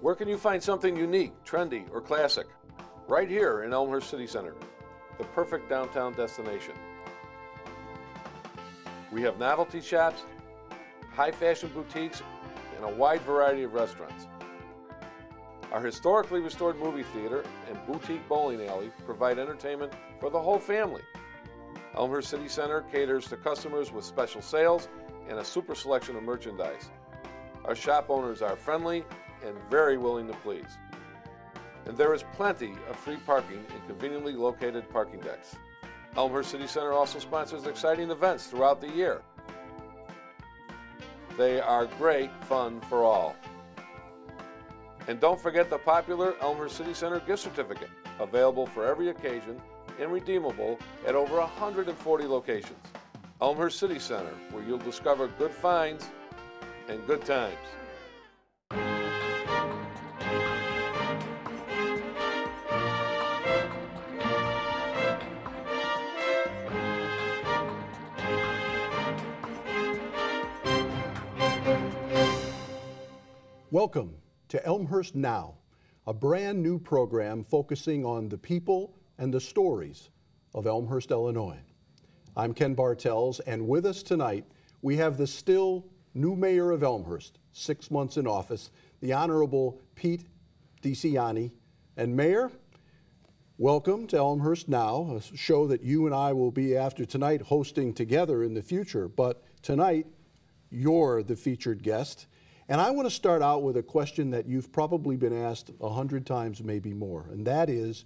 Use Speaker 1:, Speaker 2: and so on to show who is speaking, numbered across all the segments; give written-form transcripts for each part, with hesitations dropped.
Speaker 1: Where can you find something unique, trendy, or classic? Right here in Elmhurst City Center, the perfect downtown destination. We have novelty shops, high fashion boutiques, and a wide variety of restaurants. Our historically restored movie theater and boutique bowling alley provide entertainment for the whole family. Elmhurst City Center caters to customers with special sales and a super selection of merchandise. Our shop owners are friendly and very willing to please. And there is plenty of free parking in conveniently located parking decks. Elmhurst City Center also sponsors exciting events throughout the year. They are great fun for all. And don't forget the popular Elmhurst City Center gift certificate, available for every occasion and redeemable at over 140 locations. Elmhurst City Center, where you'll discover good finds and good times.
Speaker 2: Welcome to Elmhurst Now, a brand new program focusing on the people and the stories of Elmhurst, Illinois. I'm Ken Bartels, and with us tonight, we have the still new mayor of Elmhurst, 6 months in office, the Honorable Pete DeCiani. And Mayor, welcome to Elmhurst Now, a show that you and I will be, after tonight, hosting together in the future. But tonight, you're the featured guest. And I want to start out with a question that you've probably been asked 100 times, maybe more, and that is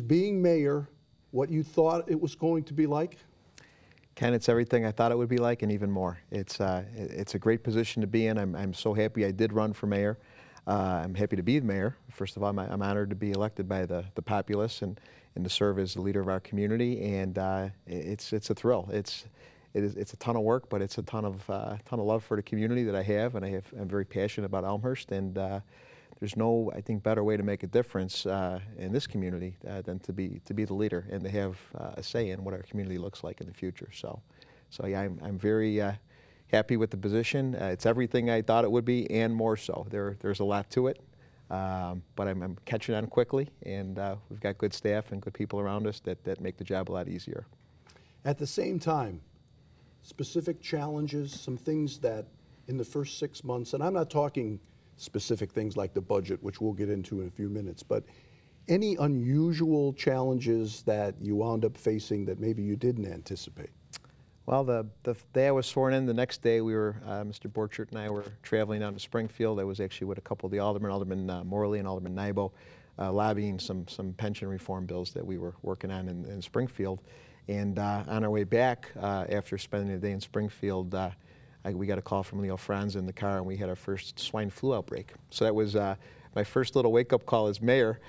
Speaker 2: being mayor what you thought it was going to be like?
Speaker 3: Ken, it's everything I thought it would be like and even more. It's a great position to be in. I'm so happy I did run for mayor. I'm happy to be the mayor. First of all, I'm honored to be elected by the populace and to serve as the leader of our community, and it's a thrill. It's a ton of work, but it's a ton of love for the community that I have, and I'm very passionate about Elmhurst, and there's no, I think, better way to make a difference in this community than to be the leader and to have a say in what our community looks like in the future. So yeah, I'm very happy with the position. It's everything I thought it would be and more so. There's a lot to it, but I'm catching on quickly, and we've got good staff and good people around us that make the job a lot easier.
Speaker 2: At the same time, specific challenges, some things that in the first 6 months, and I'm not talking specific things like the budget, which we'll get into in a few minutes, but any unusual challenges that you wound up facing that maybe you didn't anticipate?
Speaker 3: Well, the day I was sworn in, the next day we were, Mr. Borchert and I were traveling down to Springfield. I was actually with a couple of the Alderman Morley and Alderman Nybo, lobbying some pension reform bills that we were working on in Springfield. And on our way back, after spending the day in Springfield, we got a call from Leo Franz in the car, and we had our first swine flu outbreak. So that was my first little wake-up call as mayor.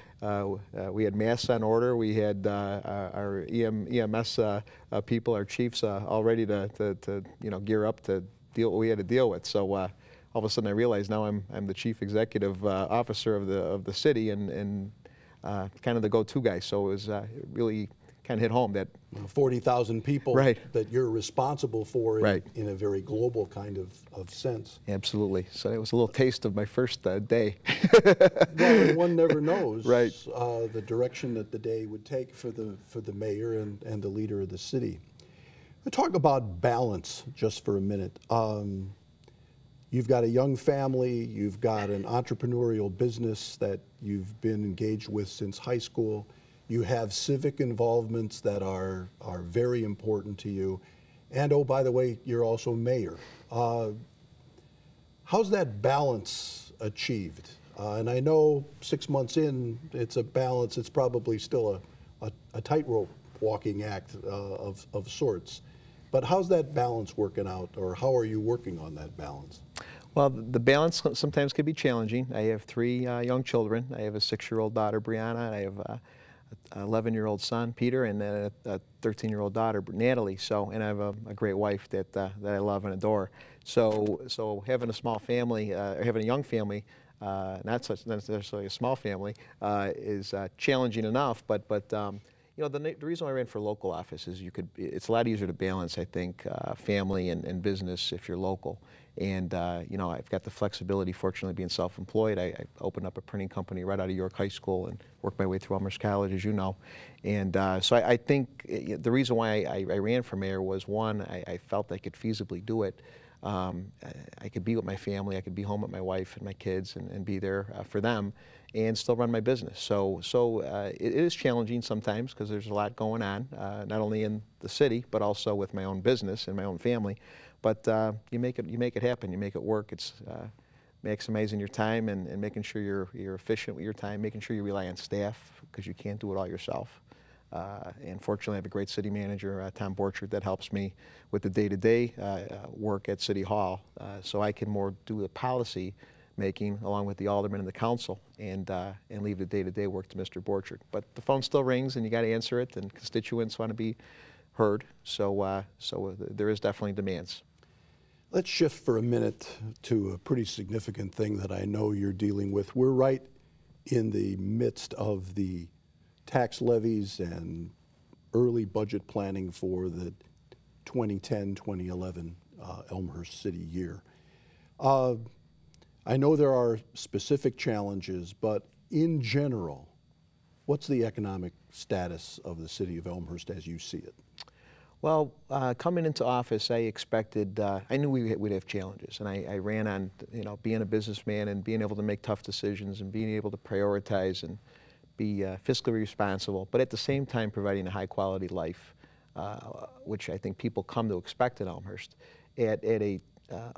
Speaker 3: We had masks on order. We had our EMS people, our chiefs, all ready to gear up to deal what we had to deal with. So all of a sudden, I realized now I'm the chief executive officer of the city and kind of the go-to guy. So it was really kind of hit home that
Speaker 2: 40,000 people
Speaker 3: right.
Speaker 2: that you're responsible for in,
Speaker 3: right.
Speaker 2: in a very global kind of sense.
Speaker 3: Absolutely. So it was a little taste of my first day.
Speaker 2: Well, one never knows
Speaker 3: right.
Speaker 2: The direction that the day would take for the mayor and the leader of the city. Let's talk about balance just for a minute. You've got a young family, you've got an entrepreneurial business that you've been engaged with since high school. You have civic involvements that are very important to you. And oh, by the way, you're also mayor. How's that balance achieved? And I know 6 months in, it's a balance. It's probably still a tightrope walking act of sorts. But how's that balance working out, or how are you working on that balance?
Speaker 3: Well, the balance sometimes can be challenging. I have 3 young children. I have a 6-year-old daughter, Brianna, and I have an 11-year-old son, Peter, and then a 13-year-old daughter, Natalie. So, and I have a great wife that I love and adore. So having a small family, or having a young family, not necessarily a small family, is challenging enough. But you know, the reason why I ran for local office is it's a lot easier to balance, I think, family and business if you're local. And, you know, I've got the flexibility, fortunately, being self-employed. I opened up a printing company right out of York High School and worked my way through Elmhurst College, as you know. And so I think the reason why I ran for mayor was, one, I felt I could feasibly do it. I could be with my family, I could be home with my wife and my kids and be there for them and still run my business. So it is challenging sometimes because there's a lot going on, not only in the city, but also with my own business and my own family. But you make it happen, you make it work. It's maximizing your time and making sure you're efficient with your time, making sure you rely on staff because you can't do it all yourself. And fortunately, I have a great city manager, Tom Borchert, that helps me with the day-to-day work at City Hall, so I can more do the policy making along with the aldermen and the council, and leave the day-to-day work to Mr. Borchert. But the phone still rings, and you got to answer it, and constituents want to be heard. So there is definitely demands.
Speaker 2: Let's shift for a minute to a pretty significant thing that I know you're dealing with. We're right in the midst of the tax levies and early budget planning for the 2010-2011 Elmhurst City year. I know there are specific challenges, but in general, what's the economic status of the city of Elmhurst as you see it?
Speaker 3: Well, coming into office, I expected, I knew we'd have challenges, and I ran on, you know, being a businessman and being able to make tough decisions and being able to prioritize and be fiscally responsible, but at the same time providing a high-quality life, which I think people come to expect in Elmhurst, at a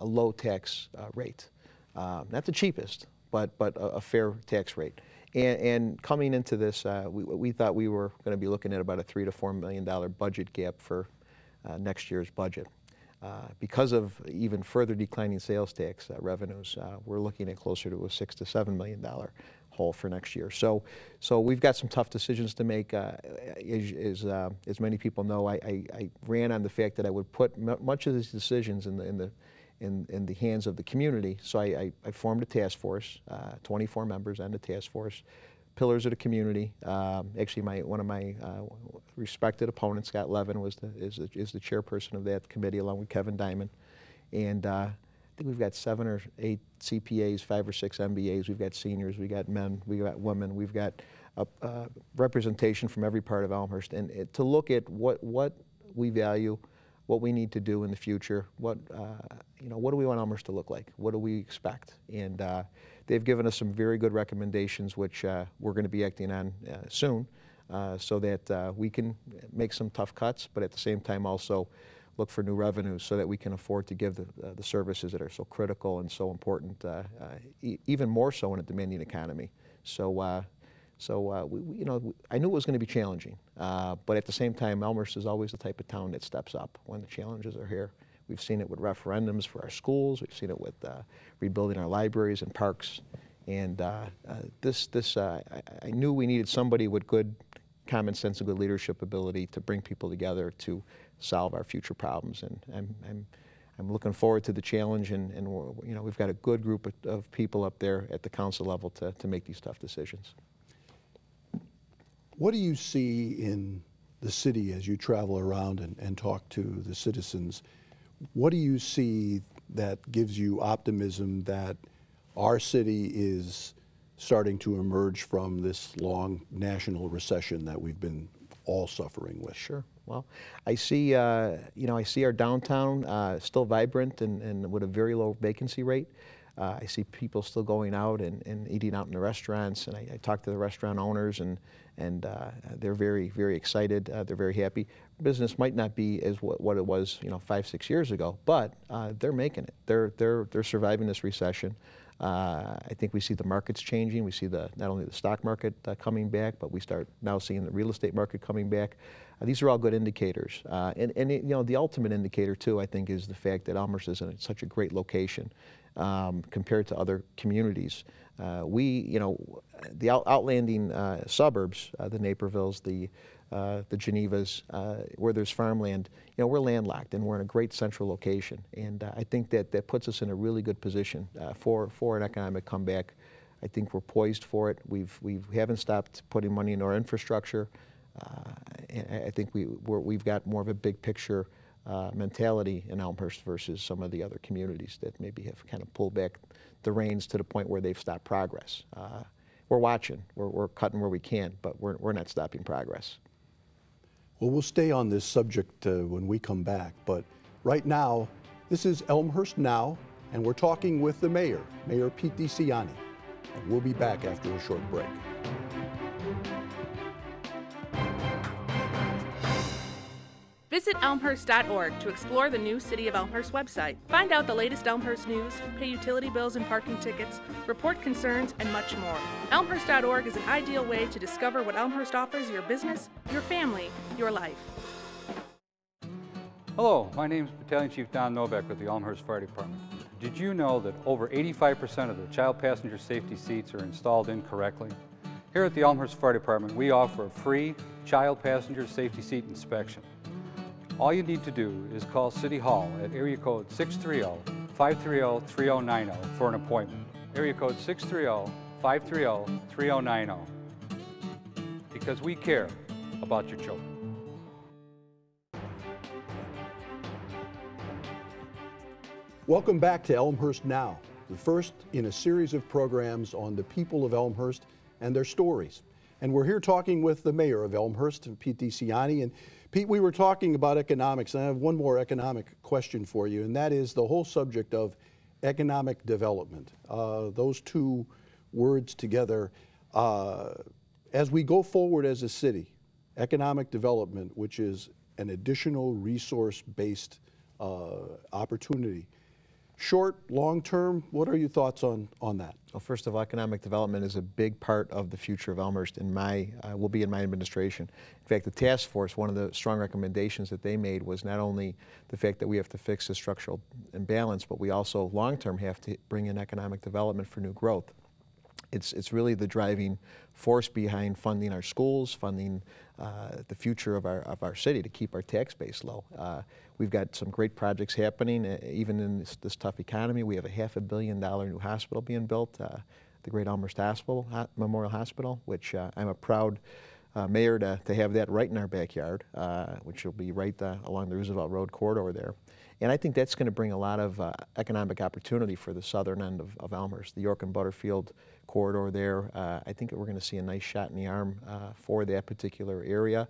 Speaker 3: low tax rate. Not the cheapest, but a fair tax rate. And coming into this, we thought we were going to be looking at about a $3 to $4 million budget gap for next year's budget. Because of even further declining sales tax revenues, we're looking at closer to a $6 to $7 million hole for next year. So we've got some tough decisions to make. As many people know, I ran on the fact that I would put much of these decisions in the hands of the community. So I formed a task force, 24 members on the task force, pillars of the community. Actually, one of my respected opponents, Scott Levin, is the chairperson of that committee, along with Kevin Diamond. And I think we've got 7 or 8 CPAs, 5 or 6 MBAs. We've got seniors, we got men, we got women. We've got representation from every part of Elmhurst, and to look at what we value, what we need to do in the future, what do we want Elmhurst to look like? What do we expect? And they've given us some very good recommendations, which we're going to be acting on soon, so that we can make some tough cuts, but at the same time also look for new revenues so that we can afford to give the services that are so critical and so important, even more so in a demanding economy. I knew it was going to be challenging, but at the same time, Elmhurst is always the type of town that steps up when the challenges are here. We've seen it with referendums for our schools. We've seen it with rebuilding our libraries and parks. And I knew we needed somebody with good common sense and good leadership ability to bring people together to solve our future problems. And I'm looking forward to the challenge, and we've got a good group of people up there at the council level to make these tough decisions.
Speaker 2: What do you see in the city as you travel around and talk to the citizens? What do you see that gives you optimism that our city is starting to emerge from this long national recession that we've been all suffering with?
Speaker 3: Sure. Well, I see our downtown still vibrant and with a very low vacancy rate. I see people still going out and eating out in the restaurants, and I talk to the restaurant owners, and they're very, very excited. They're very happy. Business might not be as what it was, 5, 6 years ago, but they're making it. They're surviving this recession. I think we see the markets changing. We see not only the stock market coming back, but we start now seeing the real estate market coming back. These are all good indicators. The ultimate indicator too, I think, is the fact that Elmhurst is in such a great location compared to other communities. The outlanding suburbs, the Napervilles, the Genevas, where there's farmland, we're landlocked and we're in a great central location. And I think that puts us in a really good position for an economic comeback. I think we're poised for it. We haven't stopped putting money into our infrastructure. And I think we've got more of a big picture mentality in Elmhurst versus some of the other communities that maybe have kind of pulled back the reins to the point where they've stopped progress. We're watching, we're cutting where we can, but we're not stopping progress.
Speaker 2: Well, we'll stay on this subject when we come back, but right now, this is Elmhurst Now, and we're talking with the mayor, Mayor Pete DiCiani, and we'll be back after a short break.
Speaker 4: Visit elmhurst.org to explore the new City of Elmhurst website. Find out the latest Elmhurst news, pay utility bills and parking tickets, report concerns, and much more. Elmhurst.org is an ideal way to discover what Elmhurst offers your business, your family, your life.
Speaker 5: Hello, my name is Battalion Chief Don Novak with the Elmhurst Fire Department. Did you know that over 85% of the child passenger safety seats are installed incorrectly? Here at the Elmhurst Fire Department, we offer a free child passenger safety seat inspection. All you need to do is call City Hall at area code 630-530-3090 for an appointment. Area code 630-530-3090. Because we care about your children.
Speaker 2: Welcome back to Elmhurst Now, the first in a series of programs on the people of Elmhurst and their stories. And we're here talking with the mayor of Elmhurst, Pete DiCiani. And Pete, we were talking about economics, and I have one more economic question for you, and that is the whole subject of economic development. Those two words together, as we go forward as a city, economic development, which is an additional resource-based opportunity. Short, long term, what are your thoughts on that?
Speaker 3: Well, first of all, economic development is a big part of the future of Elmhurst and will be in my administration. In fact, the task force, one of the strong recommendations that they made was not only the fact that we have to fix the structural imbalance, but we also long-term have to bring in economic development for new growth. It's really the driving force behind funding our schools, funding the future of our city to keep our tax base low. We've got some great projects happening, even in this tough economy. We have a $500 million new hospital being built, the Great Elmhurst Memorial Hospital, which I'm a proud mayor to have that right in our backyard, which will be right along the Roosevelt Road corridor there. And I think that's going to bring a lot of economic opportunity for the southern end of Elmhurst, the York and Butterfield corridor there. I think we're going to see a nice shot in the arm for that particular area.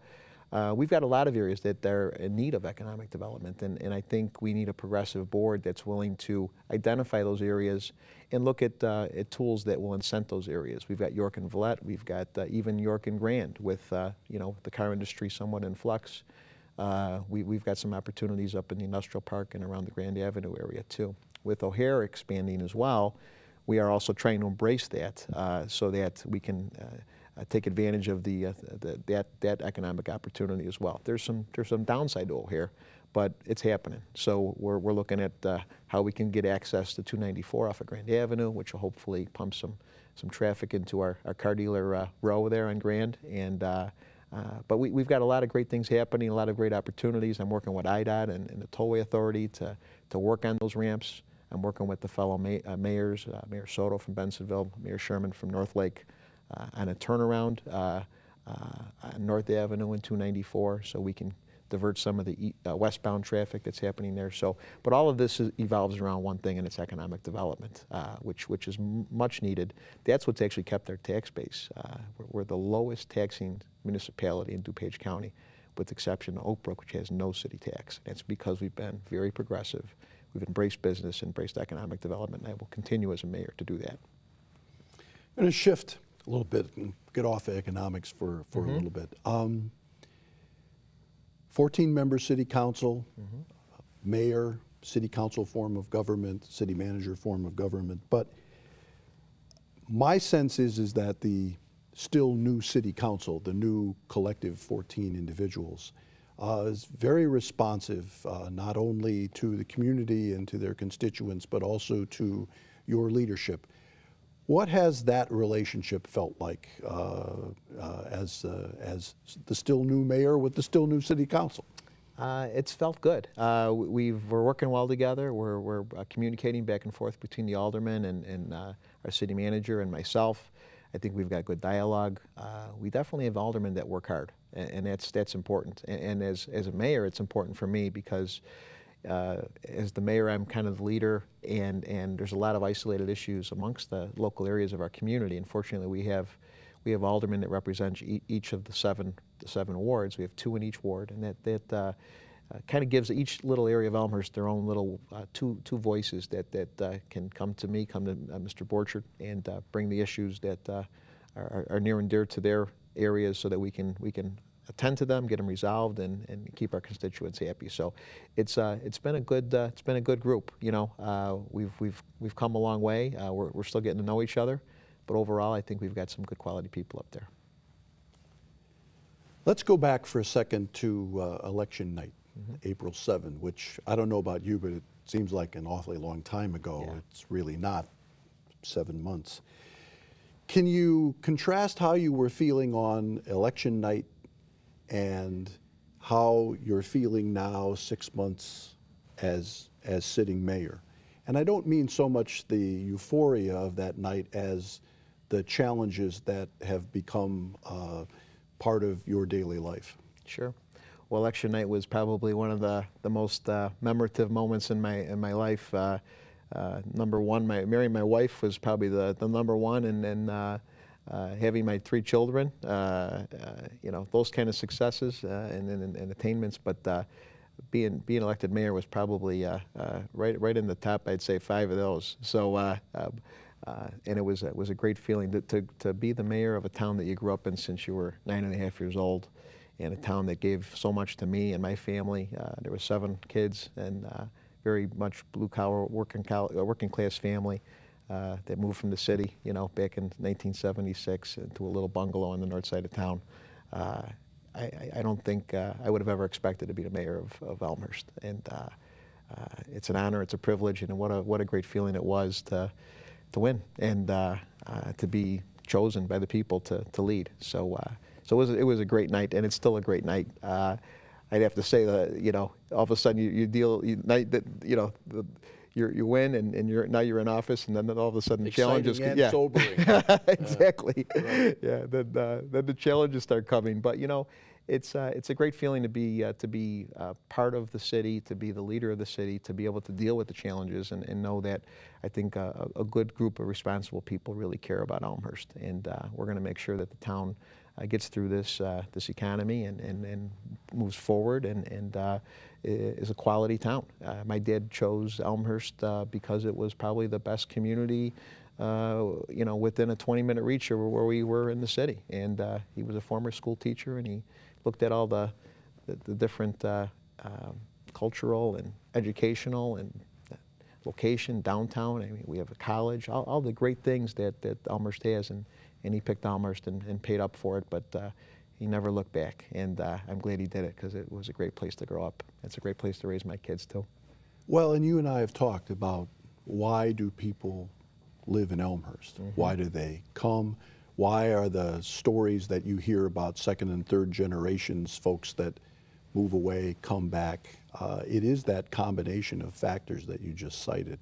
Speaker 3: We've got a lot of areas that are in need of economic development, and I think we need a progressive board that's willing to identify those areas and look at tools that will incent those areas. We've got York and Villette, we've got even York and Grand with the car industry somewhat in flux. We've got some opportunities up in the industrial park and around the Grand Avenue area too. With O'Hare expanding as well, we are also trying to embrace that so that we can take advantage of that economic opportunity as well. There's some downside to O'Hare, but it's happening. So we're looking at how we can get access to 294 off of Grand Avenue, which will hopefully pump some traffic into our car dealer row there on Grand. And but we've got a lot of great things happening, a lot of great opportunities. I'm working with IDOT and the Tollway Authority to work on those ramps. I'm working with the fellow mayors, Mayor Soto from Bensonville, Mayor Sherman from North Lake, on a turnaround on North Avenue and 294, so we can divert some of the westbound traffic that's happening there. So, but all of this evolves around one thing, and it's economic development, which is much needed. That's what's actually kept our tax base. We're the lowest taxing municipality in DuPage County, with the exception of Oak Brook, which has no city tax. That's because we've been very progressive. We've embraced business, embraced economic development, and I will continue as a mayor to do that.
Speaker 2: I'm going to shift a little bit and get off of economics for a little bit. 14-member city council, mayor, city council form of government, city manager form of government. But my sense is that the still new city council, the new collective 14 individuals, is very responsive, not only to the community and to their constituents, but also to your leadership. What has that relationship felt like as the still new mayor with the still new city council?
Speaker 3: It's felt good. We're working well together. We're communicating back and forth between the aldermen and our city manager and myself. I think we've got good dialogue. We definitely have aldermen that work hard, and that's important. And as a mayor, it's important for me because as the mayor, I'm kind of the leader, and there's a lot of isolated issues amongst the local areas of our community. Unfortunately, we have aldermen that represent each of the seven wards. We have 2 in each ward, and that kind of gives each little area of Elmhurst their own little two voices that can come to me, come to Mr. Borchert, and bring the issues that are near and dear to their areas, so that we can attend to them, get them resolved, and keep our constituents happy. So it's been a good group. You know, we've come a long way. We're still getting to know each other, but overall, I think we've got some good quality people up there.
Speaker 2: Let's go back for a second to election night, April 7, which I don't know about you, but it seems like an awfully long time ago. Yeah. It's really not 7 months. Can you contrast how you were feeling on election night and how you're feeling now 6 months as sitting mayor? And I don't mean so much the euphoria of that night as the challenges that have become part of your daily life.
Speaker 3: Sure. Well, election night was probably one of the most memorative moments in my life. Number one, marrying my wife was probably the number one, and then having my 3 children, you know, those kind of successes and attainments. But being elected mayor was probably right in the top. I'd say 5 of those. So, and it was a great feeling to be the mayor of a town that you grew up in since you were 9.5 years old, and a town that gave so much to me and my family. There were 7 kids, and very much blue-collar, working class family. That moved from the city, you know, back in 1976 into a little bungalow on the north side of town. I don't think I would have ever expected to be the mayor of Elmhurst, and it's an honor, it's a privilege, and what a great feeling it was to win and to be chosen by the people to lead. So it was a great night, and it's still a great night. I'd have to say that, you know, all of a sudden you win, and now you're in office, and then all of a sudden the challenges,
Speaker 2: and sobering.
Speaker 3: Exactly.
Speaker 2: Right.
Speaker 3: Yeah. Then the challenges start coming. But you know, it's a great feeling to be part of the city, to be the leader of the city, to be able to deal with the challenges, and know that I think a good group of responsible people really care about Elmhurst, and we're going to make sure that the town gets through this economy and moves forward and is a quality town. My dad chose Elmhurst because it was probably the best community, you know, within a 20-minute reach of where we were in the city. And he was a former school teacher, and he looked at all the different cultural and educational and location, downtown. I mean, we have a college, all the great things that Elmhurst has, and he picked Elmhurst and paid up for it, but he never looked back, and I'm glad he did it, because it was a great place to grow up. It's a great place to raise my kids too.
Speaker 2: Well, and you and I have talked about, why do people live in Elmhurst? Why do they come? Why are the stories that you hear about second and third generations, folks that move away, come back? It is that combination of factors that you just cited.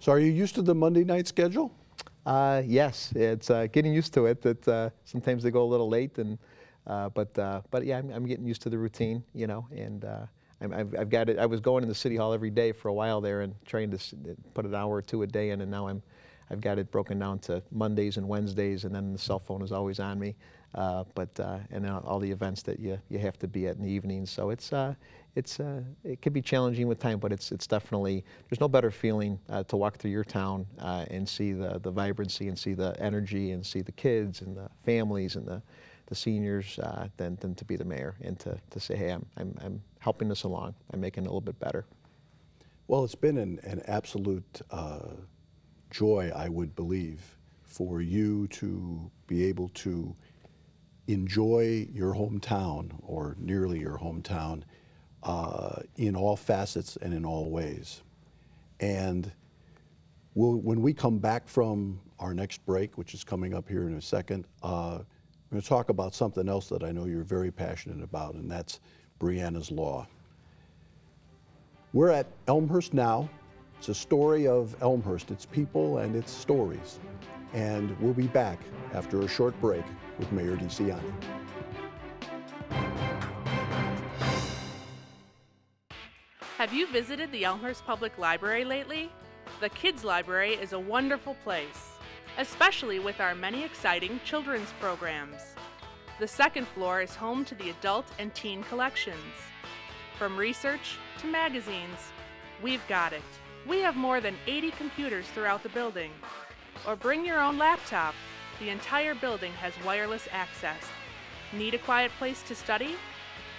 Speaker 2: So are you used to the Monday night schedule?
Speaker 3: Yes, it's getting used to it. That sometimes they go a little late, and but yeah, I'm getting used to the routine, you know. And I've got it. I was going to the city hall every day for a while there and trying to put an hour or 2 a day in, and now I've got it broken down to Mondays and Wednesdays, and then the cell phone is always on me. And then all the events that you have to be at in the evenings. So it can be challenging with time, but it's definitely, there's no better feeling to walk through your town and see the vibrancy, and see the energy, and see the kids and the families and the seniors than to be the mayor and to say, hey, I'm helping this along. I'm making it a little bit better.
Speaker 2: Well, it's been an absolute joy, I would believe, for you to be able to enjoy your hometown, or nearly your hometown, in all facets and in all ways. And when we come back from our next break, which is coming up here in a second, we're going to talk about something else that I know you're very passionate about, and that's Biancas Law. We're at Elmhurst Now, It's a story of Elmhurst, its people and its stories. And we'll be back after a short break with Mayor DeCiani.
Speaker 4: Have you visited the Elmhurst Public Library lately? The Kids Library is a wonderful place, especially with our many exciting children's programs. The second floor is home to the adult and teen collections. From research to magazines, we've got it. We have more than 80 computers throughout the building. Or bring your own laptop. The entire building has wireless access. Need a quiet place to study?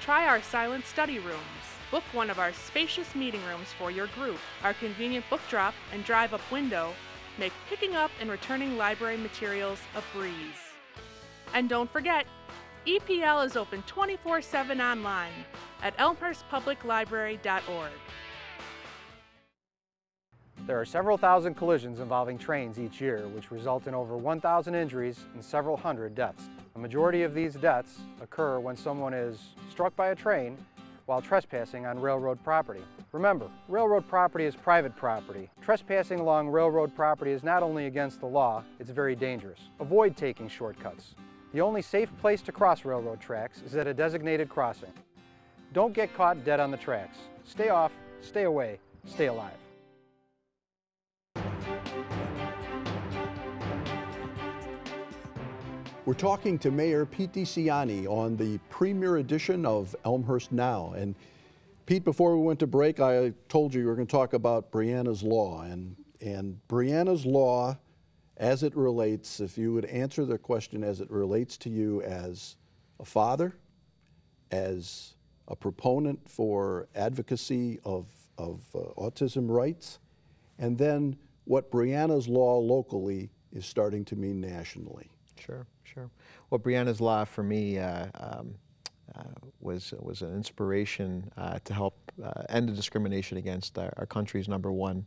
Speaker 4: Try our silent study rooms. Book one of our spacious meeting rooms for your group. Our convenient book drop and drive-up window make picking up and returning library materials a breeze. And don't forget, EPL is open 24/7 online at elmhurstpubliclibrary.org.
Speaker 6: There are several thousand collisions involving trains each year, which result in over 1,000 injuries and several hundred deaths. A majority of these deaths occur when someone is struck by a train while trespassing on railroad property. Remember, railroad property is private property. Trespassing along railroad property is not only against the law, it's very dangerous. Avoid taking shortcuts. The only safe place to cross railroad tracks is at a designated crossing. Don't get caught dead on the tracks. Stay off, stay away, stay alive.
Speaker 2: We're talking to Mayor Pete DeCiani on the premiere edition of Elmhurst Now. And Pete, before we went to break, I told you were going to talk about Biancas Law. And Biancas Law, as it relates, if you would answer the question as it relates to you as a father, as a proponent for advocacy of autism rights, and then what Biancas Law locally is starting to mean nationally.
Speaker 3: Sure, sure. Well, Biancas Law for me was an inspiration to help end the discrimination against our country's #1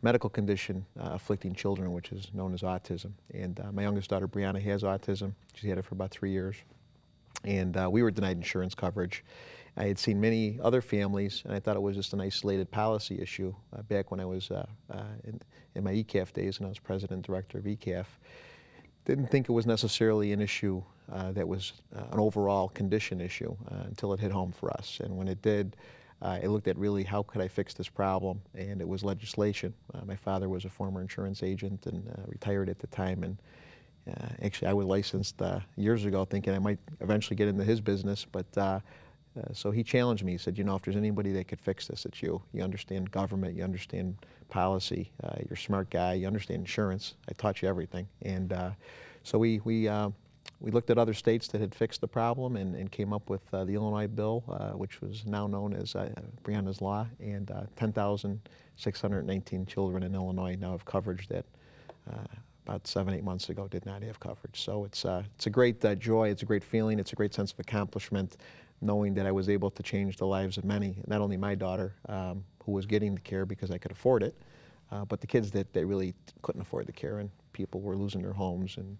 Speaker 3: medical condition afflicting children, which is known as autism. And my youngest daughter, Brianna, has autism. She's had it for about 3 years. And we were denied insurance coverage. I had seen many other families, and I thought it was just an isolated policy issue back when I was in my ECAF days, and I was president and director of ECAF. Didn't think it was necessarily an issue that was an overall condition issue until it hit home for us. And when it did, I looked at really how could I fix this problem, and it was legislation. My father was a former insurance agent and retired at the time, and actually I was licensed years ago thinking I might eventually get into his business, but so he challenged me. He said, you know, if there's anybody that could fix this, it's you. You understand government, you understand policy, you're a smart guy, you understand insurance. I taught you everything. And so we looked at other states that had fixed the problem and came up with the Illinois bill, which was now known as Biancas Law, and 10,619 children in Illinois now have coverage that about 7-8 months ago did not have coverage. So it's a great joy, it's a great feeling, it's a great sense of accomplishment, knowing that I was able to change the lives of many, not only my daughter, who was getting the care because I could afford it, but the kids that really couldn't afford the care, and people were losing their homes and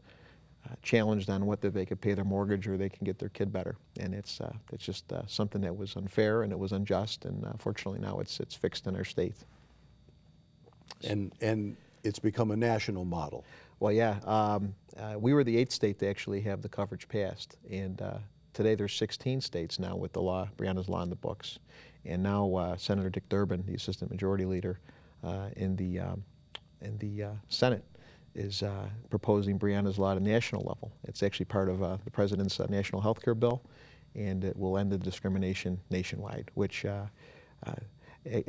Speaker 3: challenged on whether they could pay their mortgage or they can get their kid better. And it's just something that was unfair and it was unjust, and fortunately now it's fixed in our state.
Speaker 2: And it's become a national model.
Speaker 3: Well, yeah, we were the 8th state to actually have the coverage passed, and today there's 16 states now with the law, Biancas Law in the books. And now Senator Dick Durbin, the Assistant Majority Leader in the Senate, is proposing Biancas Law at a national level. It's actually part of the President's national health care bill, and it will end the discrimination nationwide, which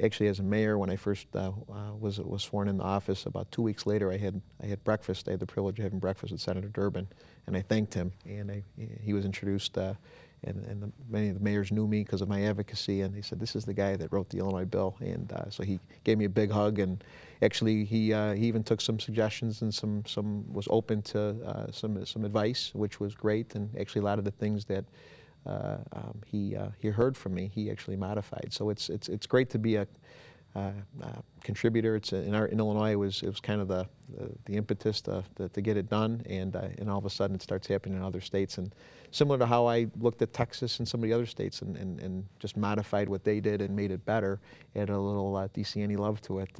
Speaker 3: actually as a mayor, when I first was sworn into office, about 2 weeks later I had breakfast. I had the privilege of having breakfast with Senator Durbin, and I thanked him, and he was introduced, and many of the mayors knew me because of my advocacy, and they said, this is the guy that wrote the Illinois bill. And so he gave me a big hug, and actually he even took some suggestions and was open to some advice, which was great, and actually a lot of the things that he heard from me, he actually modified. So it's great to be a contributor. It's in Illinois. It was kind of the impetus to get it done, and all of a sudden it starts happening in other states. And similar to how I looked at Texas and some of the other states and just modified what they did and made it better, added a little DCNE love to it.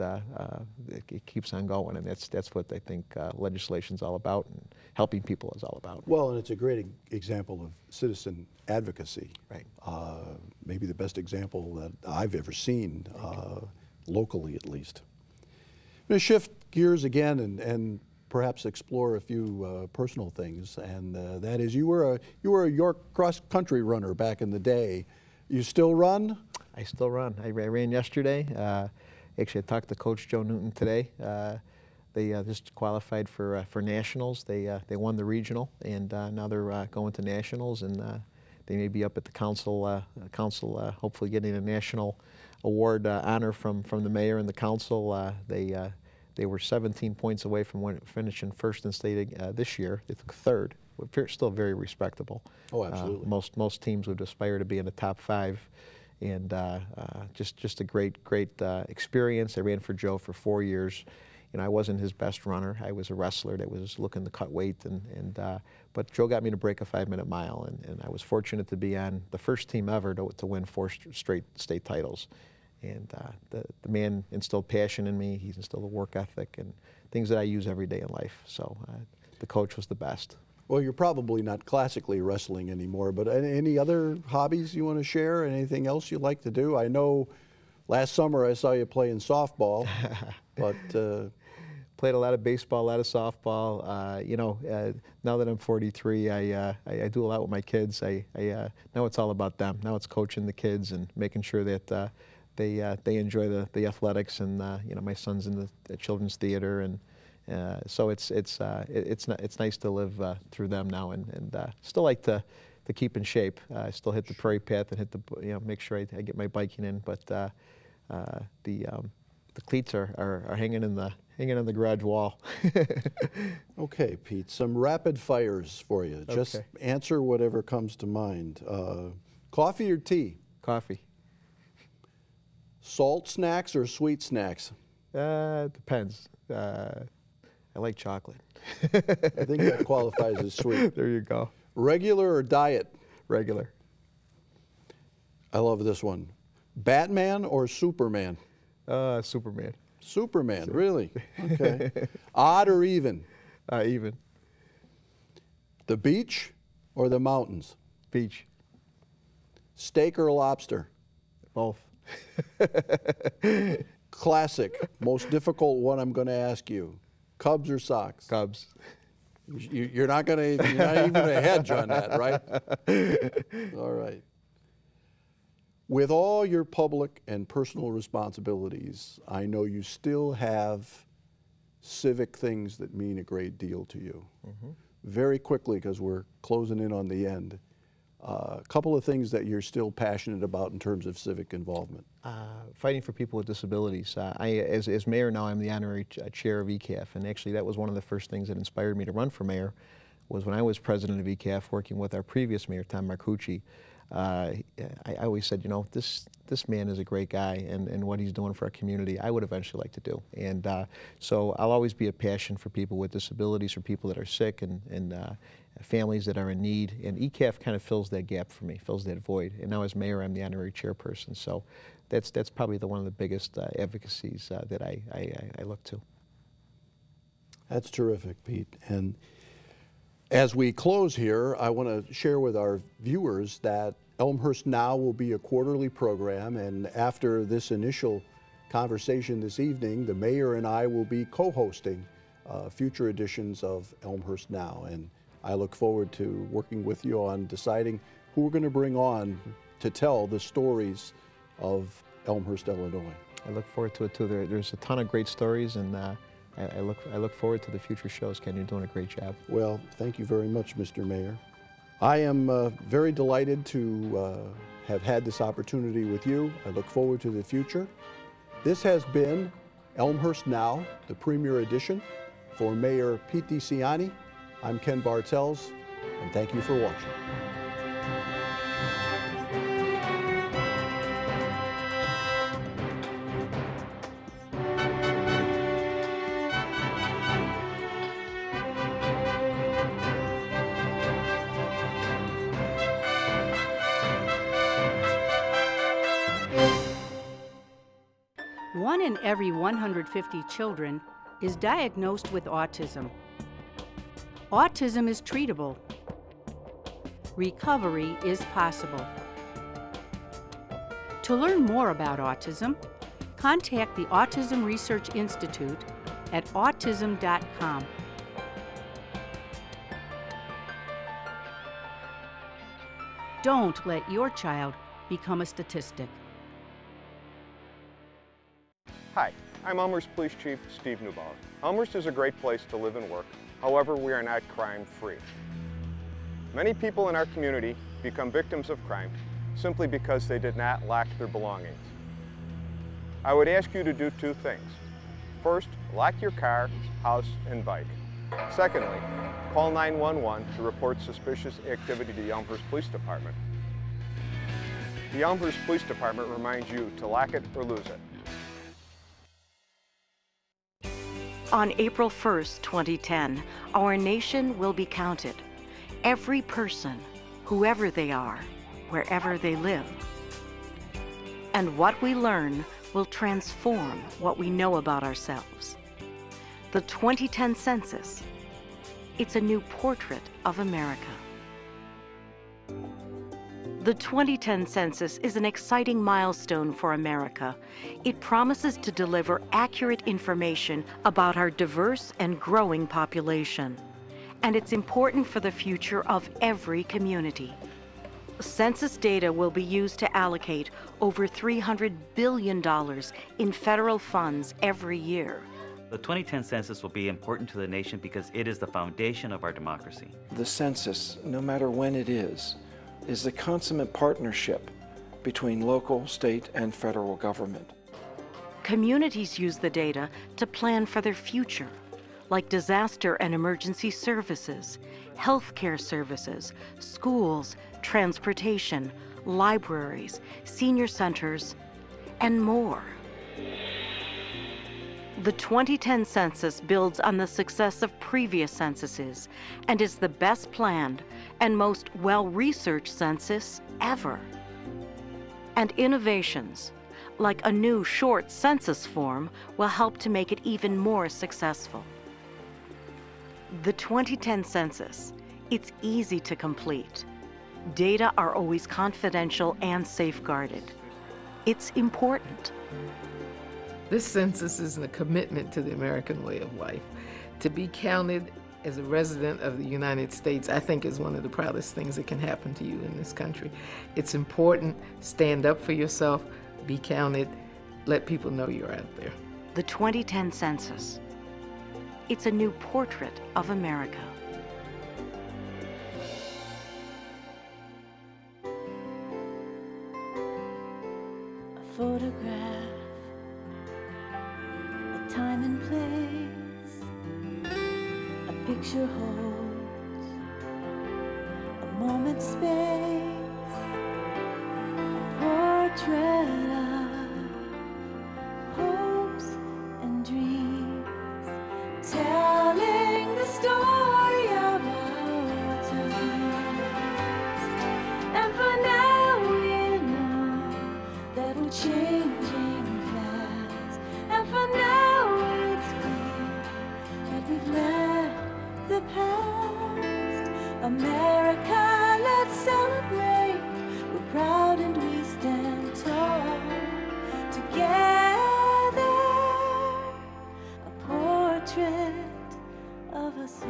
Speaker 3: It keeps on going, and that's what I think legislation's all about, and helping people is all about.
Speaker 2: Well, and it's a great example of citizen advocacy.
Speaker 3: Right.
Speaker 2: Maybe the best example that I've ever seen, locally at least. I'm going to shift gears again and perhaps explore a few personal things, and that is you were a York cross-country runner back in the day. You still run?
Speaker 3: I still run. I ran yesterday. Actually, I talked to Coach Joe Newton today. They just qualified for nationals. They won the regional, and now they're going to nationals, and they may be up at the council. Hopefully getting a national award honor from the mayor and the council. They were 17 points away from finishing first in state this year. They took third. Still very respectable.
Speaker 2: Oh, absolutely.
Speaker 3: Most teams would aspire to be in the top 5, and just a great experience. I ran for Joe for 4 years. You know, I wasn't his best runner. I was a wrestler that was looking to cut weight, but Joe got me to break a 5-minute mile, and I was fortunate to be on the first team ever to win 4 straight state titles. And the man instilled passion in me. He's instilled a work ethic and things that I use every day in life. So the coach was the best.
Speaker 2: Well, you're probably not classically wrestling anymore, but any other hobbies you want to share? Anything else you like to do? I know last summer I saw you playing softball, but...
Speaker 3: Played a lot of baseball, a lot of softball. You know, now that I'm 43, I do a lot with my kids. Now it's all about them. Now it's coaching the kids and making sure that they enjoy the athletics. And you know, my son's in the children's theater, and so it's nice to live through them now, and still like to keep in shape. I still hit the prairie path and hit make sure I get my biking in, but the cleats are hanging in the garage wall.
Speaker 2: Okay, Pete, some rapid fires for you. Just answer whatever comes to mind. Coffee or tea?
Speaker 3: Coffee.
Speaker 2: Salt snacks or sweet snacks?
Speaker 3: Depends. I like chocolate.
Speaker 2: I think that qualifies as sweet.
Speaker 3: There you go.
Speaker 2: Regular or diet?
Speaker 3: Regular.
Speaker 2: I love this one. Batman or Superman?
Speaker 3: Superman.
Speaker 2: Superman, really? Okay. Odd or even?
Speaker 3: Even.
Speaker 2: The beach or the mountains?
Speaker 3: Beach.
Speaker 2: Steak or lobster?
Speaker 3: Both.
Speaker 2: Classic. Most difficult one I'm going to ask you. Cubs or Sox?
Speaker 3: Cubs.
Speaker 2: You're not even going to hedge on that, right? All right. With all your public and personal responsibilities, I know you still have civic things that mean a great deal to you. Mm-hmm. Very quickly, because we're closing in on the end, a couple of things that you're still passionate about in terms of civic involvement.
Speaker 3: Fighting for people with disabilities. As mayor now, I'm the honorary chair of ECAF, and actually that was one of the first things that inspired me to run for mayor, was when I was president of ECAF, working with our previous mayor, Tom Marcucci. I always said, you know, this man is a great guy, and what he's doing for our community, I would eventually like to do. And so I'll always be a passion for people with disabilities, for people that are sick, and families that are in need. And ECAF kind of fills that gap for me, fills that void. And now as mayor, I'm the honorary chairperson. So that's probably one of the biggest advocacies that I look to.
Speaker 2: That's terrific, Pete. And as we close here, I want to share with our viewers that Elmhurst Now will be a quarterly program, and after this initial conversation this evening, the mayor and I will be co-hosting future editions of Elmhurst Now, and I look forward to working with you on deciding who we're going to bring on to tell the stories of Elmhurst, Illinois.
Speaker 3: I look forward to it too. There's a ton of great stories, and I look forward to the future shows. Ken, you're doing a great job.
Speaker 2: Well, thank you very much, Mr. Mayor. I am very delighted to have had this opportunity with you. I look forward to the future. This has been Elmhurst Now, the premier edition. For Mayor Pete DeCiani, I'm Ken Bartels, and thank you for watching.
Speaker 7: 1 in every 150 children is diagnosed with autism. Autism is treatable. Recovery is possible. To learn more about autism, contact the Autism Research Institute at autism.com. Don't let your child become a statistic.
Speaker 8: Hi, I'm Elmhurst Police Chief Steve Neubauer. Elmhurst is a great place to live and work. However, we are not crime-free. Many people in our community become victims of crime simply because they did not lock their belongings. I would ask you to do two things. First, lock your car, house, and bike. Secondly, call 911 to report suspicious activity to the Elmhurst Police Department. The Elmhurst Police Department reminds you to lock it or lose it.
Speaker 9: On April 1st, 2010, our nation will be counted. Every person, whoever they are, wherever they live. And what we learn will transform what we know about ourselves. The 2010 Census, it's a new portrait of America. The 2010 Census is an exciting milestone for America. It promises to deliver accurate information about our diverse and growing population. And it's important for the future of every community. Census data will be used to allocate over $300 billion in federal funds every year.
Speaker 10: The 2010 Census will be important to the nation because it is the foundation of our democracy.
Speaker 11: The census, no matter when it is the consummate partnership between local, state, and federal government.
Speaker 9: Communities use the data to plan for their future, like disaster and emergency services, healthcare services, schools, transportation, libraries, senior centers, and more. The 2010 Census builds on the success of previous censuses and is the best planned and most well-researched census ever. And innovations, like a new short census form, will help to make it even more successful. The 2010 Census, it's easy to complete. Data are always confidential and safeguarded. It's important.
Speaker 12: This census is a commitment to the American way of life. To be counted as a resident of the United States, I think, is one of the proudest things that can happen to you in this country. It's important. Stand up for yourself, be counted, let people know you're out there.
Speaker 9: The 2010 Census, it's a new portrait of America.
Speaker 13: A photograph, a time and place, a picture holds a moment's space, a portrait of hopes and dreams, telling the story of our times. And for now we know that we're changing fast, and for now it's clear that we've left the past. America, let's celebrate. We're proud and we stand tall together. A portrait of us all.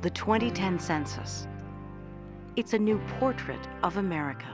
Speaker 9: The 2010 Census, it's a new portrait of America.